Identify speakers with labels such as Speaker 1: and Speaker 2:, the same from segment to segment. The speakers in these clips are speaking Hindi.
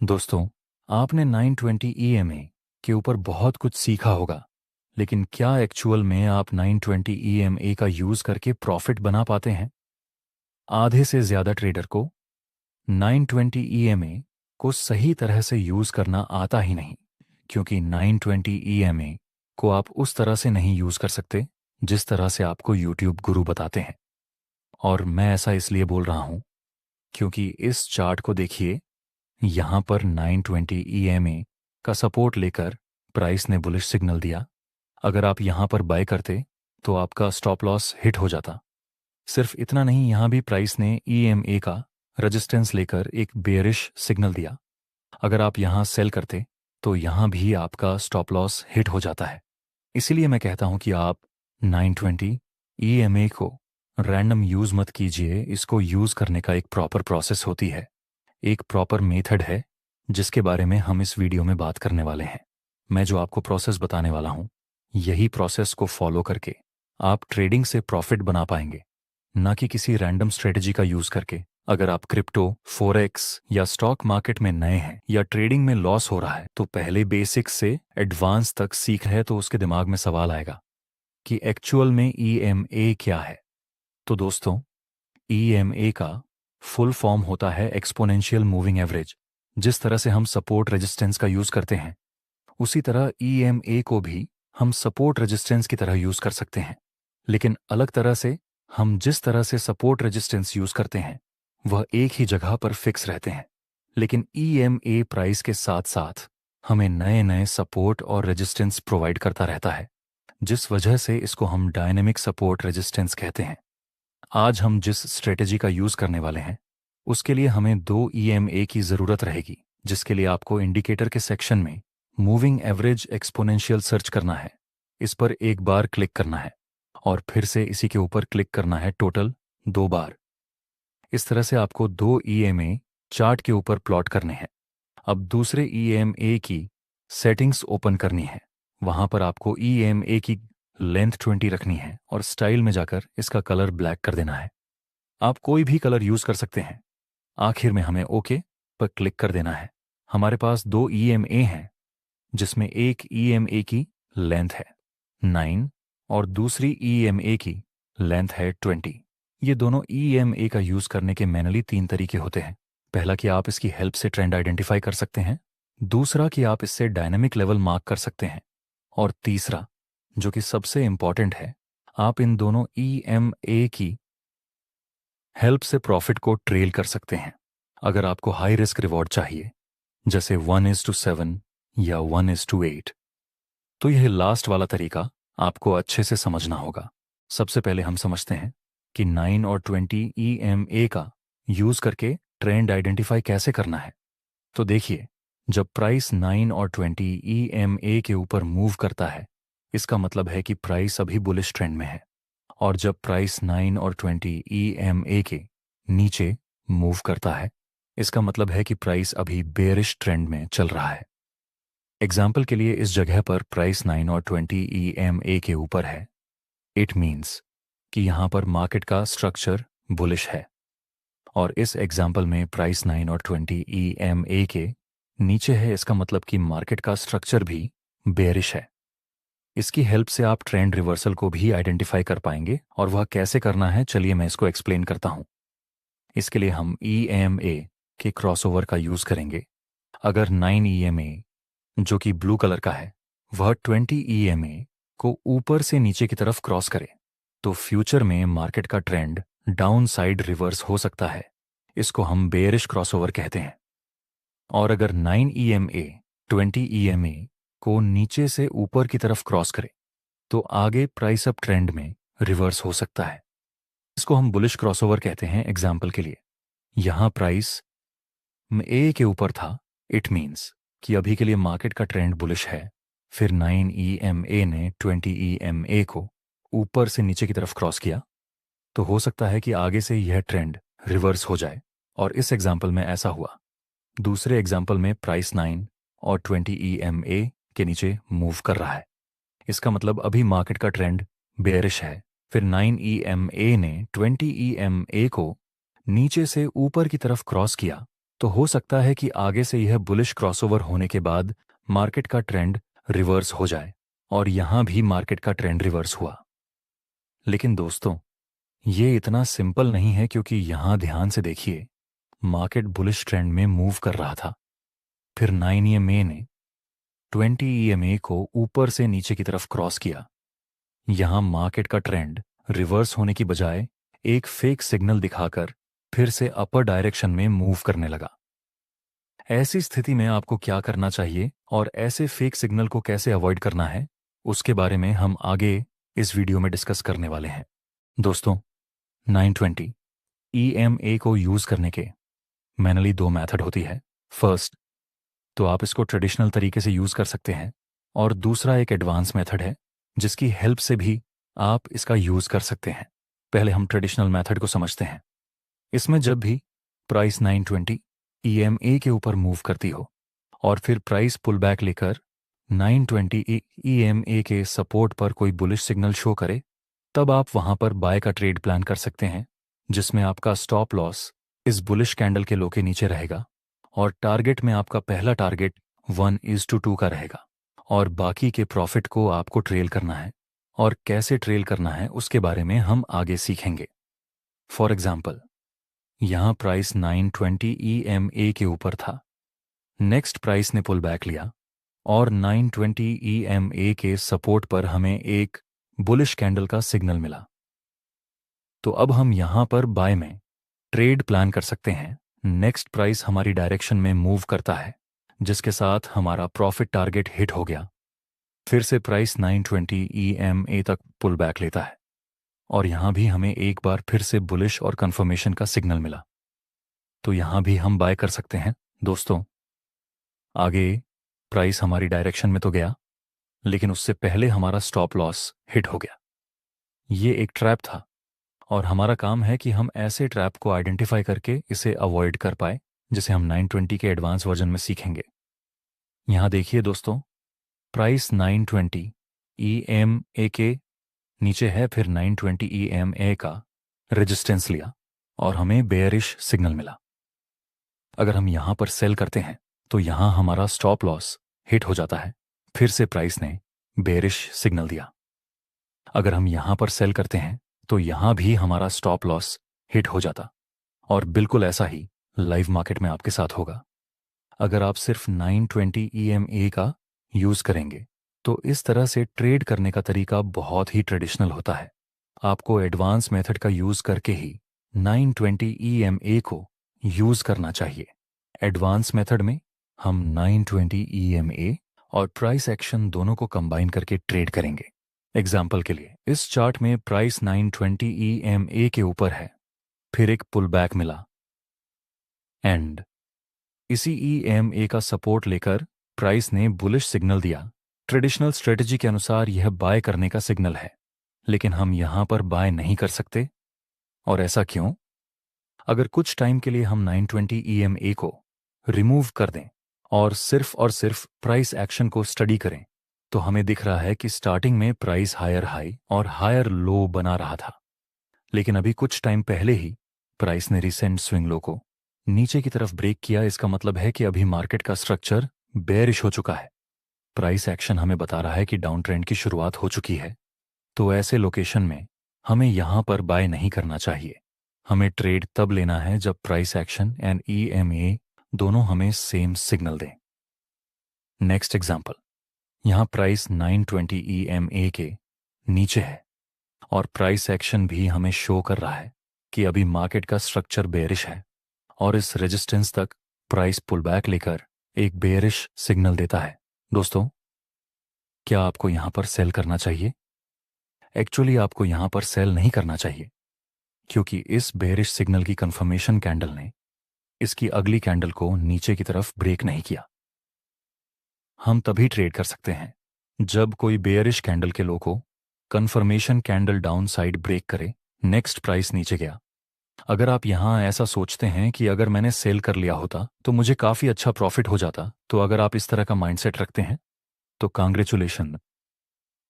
Speaker 1: दोस्तों, आपने 920 EMA के ऊपर बहुत कुछ सीखा होगा, लेकिन क्या एक्चुअल में आप 920 EMA का यूज़ करके प्रॉफिट बना पाते हैं? आधे से ज़्यादा ट्रेडर को 920 EMA को सही तरह से यूज़ करना आता ही नहीं, क्योंकि 920 EMA को आप उस तरह से नहीं यूज़ कर सकते जिस तरह से आपको यूट्यूब गुरु बताते हैं। और मैं ऐसा इसलिए बोल रहा हूँ क्योंकि इस चार्ट को देखिए। यहाँ पर 920 EMA का सपोर्ट लेकर प्राइस ने बुलिश सिग्नल दिया। अगर आप यहाँ पर बाय करते तो आपका स्टॉप लॉस हिट हो जाता। सिर्फ इतना नहीं, यहाँ भी प्राइस ने EMA का रेजिस्टेंस लेकर एक बेयरिश सिग्नल दिया। अगर आप यहाँ सेल करते तो यहाँ भी आपका स्टॉप लॉस हिट हो जाता है। इसीलिए मैं कहता हूँ कि आप 920 EMA को रैंडम यूज़ मत कीजिए। इसको यूज़ करने का एक प्रॉपर प्रोसेस होती है, एक प्रॉपर मेथड है, जिसके बारे में हम इस वीडियो में बात करने वाले हैं। मैं जो आपको प्रोसेस बताने वाला हूँ, यही प्रोसेस को फॉलो करके आप ट्रेडिंग से प्रॉफिट बना पाएंगे, ना कि किसी रैंडम स्ट्रेटजी का यूज़ करके। अगर आप क्रिप्टो, फॉरेक्स या स्टॉक मार्केट में नए हैं या ट्रेडिंग में लॉस हो रहा है तो पहले बेसिक्स से एडवांस तक सीख रहे हैं, तो उसके दिमाग में सवाल आएगा कि एक्चुअल में EMA क्या है। तो दोस्तों, EMA का फुल फॉर्म होता है एक्सपोनेंशियल मूविंग एवरेज। जिस तरह से हम सपोर्ट रेजिस्टेंस का यूज़ करते हैं, उसी तरह EMA को भी हम सपोर्ट रेजिस्टेंस की तरह यूज़ कर सकते हैं। लेकिन अलग तरह से, हम जिस तरह से सपोर्ट रेजिस्टेंस यूज़ करते हैं वह एक ही जगह पर फिक्स रहते हैं। लेकिन EMA प्राइस के साथ साथ हमें नए नए सपोर्ट और रेजिस्टेंस प्रोवाइड करता रहता है, जिस वजह से इसको हम डायनेमिक सपोर्ट रेजिस्टेंस कहते हैं। आज हम जिस स्ट्रेटेजी का यूज़ करने वाले हैं, उसके लिए हमें 2 EMA की ज़रूरत रहेगी, जिसके लिए आपको इंडिकेटर के सेक्शन में मूविंग एवरेज एक्सपोनेंशियल सर्च करना है। इस पर एक बार क्लिक करना है और फिर से इसी के ऊपर क्लिक करना है टोटल 2 बार। इस तरह से आपको 2 EMA चार्ट के ऊपर प्लॉट करने हैं। अब दूसरे EMA की सेटिंग्स ओपन करनी है। वहाँ पर आपको EMA की लेंथ 20 रखनी है और स्टाइल में जाकर इसका कलर ब्लैक कर देना है। आप कोई भी कलर यूज़ कर सकते हैं। आखिर में हमें ओके पर क्लिक कर देना है। हमारे पास 2 EMA हैं, जिसमें एक EMA की लेंथ है 9 और दूसरी EMA की लेंथ है 20। ये दोनों EMA का यूज़ करने के मैनुअली 3 तरीके होते हैं। पहला कि आप इसकी हेल्प से ट्रेंड आइडेंटिफाई कर सकते हैं, दूसरा कि आप इससे डायनामिक लेवल मार्क कर सकते हैं, और तीसरा, जो कि सबसे इंपॉर्टेंट है, आप इन दोनों EMA की हेल्प से प्रॉफिट को ट्रेल कर सकते हैं। अगर आपको हाई रिस्क रिवॉर्ड चाहिए, जैसे 1:7 या 1:8, तो यह लास्ट वाला तरीका आपको अच्छे से समझना होगा। सबसे पहले हम समझते हैं कि 9 और 20 EMA का यूज़ करके ट्रेंड आइडेंटिफाई कैसे करना है। तो देखिए, जब प्राइस 9 और 20 EMA के ऊपर मूव करता है, इसका मतलब है कि प्राइस अभी बुलिश ट्रेंड में है। और जब प्राइस 9 और 20 EMA के नीचे मूव करता है, इसका मतलब है कि प्राइस अभी बेयरिश ट्रेंड में चल रहा है। एग्जाम्पल के लिए, इस जगह पर प्राइस 9 और 20 EMA के ऊपर है। इट मीन्स कि यहाँ पर मार्केट का स्ट्रक्चर बुलिश है। और इस एग्जाम्पल में प्राइस 9 और 20 EMA के नीचे है, इसका मतलब कि मार्केट का स्ट्रक्चर भी बेयरिश है। इसकी हेल्प से आप ट्रेंड रिवर्सल को भी आइडेंटिफाई कर पाएंगे, और वह कैसे करना है, चलिए मैं इसको एक्सप्लेन करता हूं। इसके लिए हम EMA के क्रॉसओवर का यूज़ करेंगे। अगर 9 EMA, जो कि ब्लू कलर का है, वह 20 EMA को ऊपर से नीचे की तरफ क्रॉस करे, तो फ्यूचर में मार्केट का ट्रेंड डाउन साइड रिवर्स हो सकता है। इसको हम बेयरिश क्रॉसओवर कहते हैं। और अगर 9 EMA 20 EMA को नीचे से ऊपर की तरफ क्रॉस करे, तो आगे प्राइस अप ट्रेंड में रिवर्स हो सकता है। इसको हम बुलिश क्रॉसओवर कहते हैं। एग्जाम्पल के लिए, यहां प्राइस ए के ऊपर था। इट मीन्स कि अभी के लिए मार्केट का ट्रेंड बुलिश है। फिर 9 EMA ने 20 EMA को ऊपर से नीचे की तरफ क्रॉस किया, तो हो सकता है कि आगे से यह ट्रेंड रिवर्स हो जाए, और इस एग्जाम्पल में ऐसा हुआ। दूसरे एग्जाम्पल में प्राइस 9 और 20 EMA के नीचे मूव कर रहा है। इसका मतलब अभी मार्केट का ट्रेंड बेयरिश है। फिर 9 EMA ने 20 EMA को नीचे से ऊपर की तरफ क्रॉस किया, तो हो सकता है कि आगे से यह बुलिश क्रॉसओवर होने के बाद मार्केट का ट्रेंड रिवर्स हो जाए, और यहां भी मार्केट का ट्रेंड रिवर्स हुआ। लेकिन दोस्तों, ये इतना सिंपल नहीं है, क्योंकि यहां ध्यान से देखिए, मार्केट बुलिश ट्रेंड में मूव कर रहा था। फिर 9 EMA ने 20 EMA को ऊपर से नीचे की तरफ क्रॉस किया। यहां मार्केट का ट्रेंड रिवर्स होने की बजाय एक फेक सिग्नल दिखाकर फिर से अपर डायरेक्शन में मूव करने लगा। ऐसी स्थिति में आपको क्या करना चाहिए और ऐसे फेक सिग्नल को कैसे अवॉइड करना है, उसके बारे में हम आगे इस वीडियो में डिस्कस करने वाले हैं। दोस्तों, 920 EMA को यूज करने के मैनुअली 2 मेथड होती है। फर्स्ट, तो आप इसको ट्रेडिशनल तरीके से यूज कर सकते हैं, और दूसरा एक एडवांस मेथड है जिसकी हेल्प से भी आप इसका यूज कर सकते हैं। पहले हम ट्रेडिशनल मेथड को समझते हैं। इसमें जब भी प्राइस 920 EMA के ऊपर मूव करती हो और फिर प्राइस पुल बैक लेकर 920 EMA के सपोर्ट पर कोई बुलिश सिग्नल शो करे, तब आप वहां पर बाय का ट्रेड प्लान कर सकते हैं, जिसमें आपका स्टॉप लॉस इस बुलिश कैंडल के लो के नीचे रहेगा, और टारगेट में आपका पहला टारगेट 1:2 का रहेगा, और बाकी के प्रॉफिट को आपको ट्रेल करना है। और कैसे ट्रेल करना है उसके बारे में हम आगे सीखेंगे। फॉर एग्जाम्पल, यहां प्राइस 920 EMA के ऊपर था। नेक्स्ट प्राइस ने पुल बैक लिया और 920 EMA के सपोर्ट पर हमें एक बुलिश कैंडल का सिग्नल मिला। तो अब हम यहां पर बाय में ट्रेड प्लान कर सकते हैं। नेक्स्ट प्राइस हमारी डायरेक्शन में मूव करता है, जिसके साथ हमारा प्रॉफिट टारगेट हिट हो गया। फिर से प्राइस 920 EMA तक पुल बैक लेता है, और यहां भी हमें एक बार फिर से बुलिश और कंफर्मेशन का सिग्नल मिला। तो यहां भी हम बाय कर सकते हैं। दोस्तों, आगे प्राइस हमारी डायरेक्शन में तो गया, लेकिन उससे पहले हमारा स्टॉप लॉस हिट हो गया। ये एक ट्रैप था, और हमारा काम है कि हम ऐसे ट्रैप को आइडेंटिफाई करके इसे अवॉइड कर पाए, जिसे हम 920 के एडवांस वर्जन में सीखेंगे। यहां देखिए दोस्तों, प्राइस 920 EMA के नीचे है, फिर 920 EMA का रेजिस्टेंस लिया और हमें बेयरिश सिग्नल मिला। अगर हम यहां पर सेल करते हैं तो यहां हमारा स्टॉप लॉस हिट हो जाता है। फिर से प्राइस ने बेयरिश सिग्नल दिया। अगर हम यहां पर सेल करते हैं तो यहां भी हमारा स्टॉप लॉस हिट हो जाता, और बिल्कुल ऐसा ही लाइव मार्केट में आपके साथ होगा। अगर आप सिर्फ 920 EMA का यूज करेंगे तो इस तरह से ट्रेड करने का तरीका बहुत ही ट्रेडिशनल होता है। आपको एडवांस मेथड का यूज करके ही 920 EMA को यूज करना चाहिए। एडवांस मेथड में हम 920 EMA और प्राइस एक्शन दोनों को कंबाइन करके ट्रेड करेंगे। एग्जाम्पल के लिए, इस चार्ट में प्राइस 920 EMA के ऊपर है, फिर एक पुल बैक मिला, एंड इसी EMA का सपोर्ट लेकर प्राइस ने बुलिश सिग्नल दिया। ट्रेडिशनल स्ट्रेटजी के अनुसार यह बाय करने का सिग्नल है, लेकिन हम यहां पर बाय नहीं कर सकते। और ऐसा क्यों? अगर कुछ टाइम के लिए हम 920 EMA को रिमूव कर दें और सिर्फ प्राइस एक्शन को स्टडी करें, तो हमें दिख रहा है कि स्टार्टिंग में प्राइस हायर हाई और हायर लो बना रहा था, लेकिन अभी कुछ टाइम पहले ही प्राइस ने रिसेंट स्विंग लो को नीचे की तरफ ब्रेक किया। इसका मतलब है कि अभी मार्केट का स्ट्रक्चर बेयरिश हो चुका है। प्राइस एक्शन हमें बता रहा है कि डाउन ट्रेंड की शुरुआत हो चुकी है। तो ऐसे लोकेशन में हमें यहां पर बाय नहीं करना चाहिए। हमें ट्रेड तब लेना है जब प्राइस एक्शन एंड EMA दोनों हमें सेम सिग्नल दें। नेक्स्ट एग्जांपल, यहां प्राइस 920 EMA के नीचे है, और प्राइस एक्शन भी हमें शो कर रहा है कि अभी मार्केट का स्ट्रक्चर बेयरिश है, और इस रेजिस्टेंस तक प्राइस पुल बैक लेकर एक बेयरिश सिग्नल देता है। दोस्तों, क्या आपको यहां पर सेल करना चाहिए? एक्चुअली आपको यहां पर सेल नहीं करना चाहिए, क्योंकि इस बेयरिश सिग्नल की कंफर्मेशन कैंडल ने इसकी अगली कैंडल को नीचे की तरफ ब्रेक नहीं किया। हम तभी ट्रेड कर सकते हैं जब कोई बेयरिश कैंडल के लो को confirmation candle down side break करे, नेक्स्ट प्राइस नीचे गया। अगर आप यहां ऐसा सोचते हैं कि अगर मैंने सेल कर लिया होता तो मुझे काफी अच्छा प्रॉफिट हो जाता, तो अगर आप इस तरह का माइंडसेट रखते हैं तो कांग्रेचुलेशन,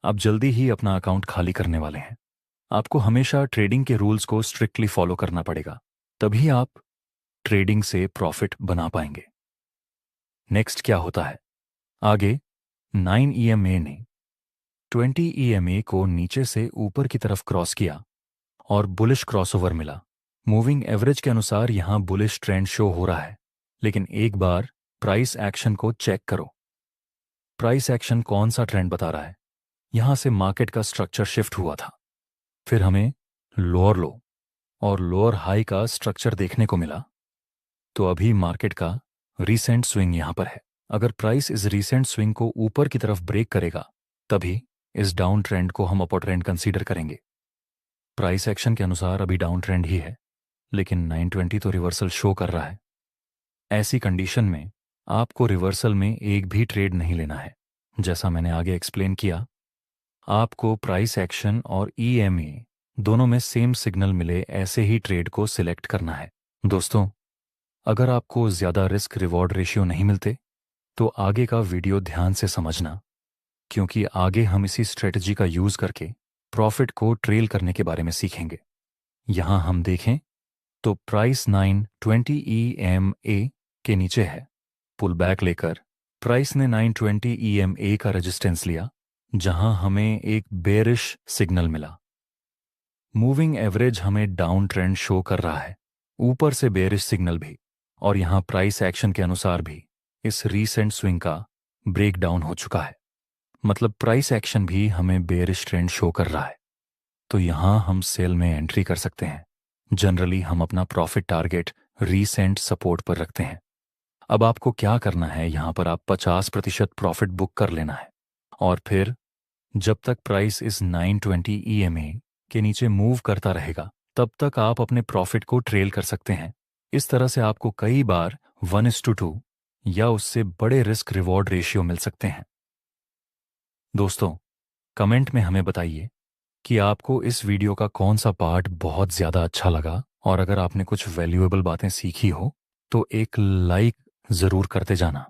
Speaker 1: आप जल्दी ही अपना अकाउंट खाली करने वाले हैं। आपको हमेशा ट्रेडिंग के रूल्स को स्ट्रिक्टली फॉलो करना पड़ेगा, तभी आप ट्रेडिंग से प्रॉफिट बना पाएंगे। नेक्स्ट क्या होता है आगे? 9 EMA ने 20 EMA को नीचे से ऊपर की तरफ क्रॉस किया और बुलिश क्रॉसओवर मिला। मूविंग एवरेज के अनुसार यहां बुलिश ट्रेंड शो हो रहा है, लेकिन एक बार प्राइस एक्शन को चेक करो। प्राइस एक्शन कौन सा ट्रेंड बता रहा है? यहां से मार्केट का स्ट्रक्चर शिफ्ट हुआ था, फिर हमें लोअर लो और लोअर हाई का स्ट्रक्चर देखने को मिला। तो अभी मार्केट का रीसेंट स्विंग यहां पर है। अगर प्राइस इस रीसेंट स्विंग को ऊपर की तरफ ब्रेक करेगा, तभी इस डाउन ट्रेंड को हम अपर ट्रेंड कंसीडर करेंगे। प्राइस एक्शन के अनुसार अभी डाउन ट्रेंड ही है, लेकिन 920 तो रिवर्सल शो कर रहा है। ऐसी कंडीशन में आपको रिवर्सल में एक भी ट्रेड नहीं लेना है। जैसा मैंने आगे एक्सप्लेन किया, आपको प्राइस एक्शन और EMA दोनों में सेम सिग्नल मिले ऐसे ही ट्रेड को सिलेक्ट करना है। दोस्तों, अगर आपको ज़्यादा रिस्क रिवॉर्ड रेशियो नहीं मिलते तो आगे का वीडियो ध्यान से समझना, क्योंकि आगे हम इसी स्ट्रेटजी का यूज़ करके प्रॉफिट को ट्रेल करने के बारे में सीखेंगे। यहां हम देखें तो प्राइस 920 EMA के नीचे है। पुल बैक लेकर प्राइस ने 920 EMA का रेजिस्टेंस लिया, जहां हमें एक बेरिश सिग्नल मिला। मूविंग एवरेज हमें डाउन ट्रेंड शो कर रहा है, ऊपर से बेरिश सिग्नल भी, और यहां प्राइस एक्शन के अनुसार भी इस रीसेंट स्विंग का ब्रेक डाउन हो चुका है। मतलब प्राइस एक्शन भी हमें बेरिश ट्रेंड शो कर रहा है। तो यहां हम सेल में एंट्री कर सकते हैं। जनरली हम अपना प्रॉफिट टारगेट रीसेंट सपोर्ट पर रखते हैं। अब आपको क्या करना है, यहां पर आप 50% प्रॉफिट बुक कर लेना है, और फिर जब तक प्राइस इस 920 EMA के नीचे मूव करता रहेगा, तब तक आप अपने प्रॉफिट को ट्रेल कर सकते हैं। इस तरह से आपको कई बार 1:2 या उससे बड़े रिस्क रिवॉर्ड रेशियो मिल सकते हैं। दोस्तों, कमेंट में हमें बताइए कि आपको इस वीडियो का कौन सा पार्ट बहुत ज़्यादा अच्छा लगा, और अगर आपने कुछ वैल्यूएबल बातें सीखी हो तो एक लाइक ज़रूर करते जाना।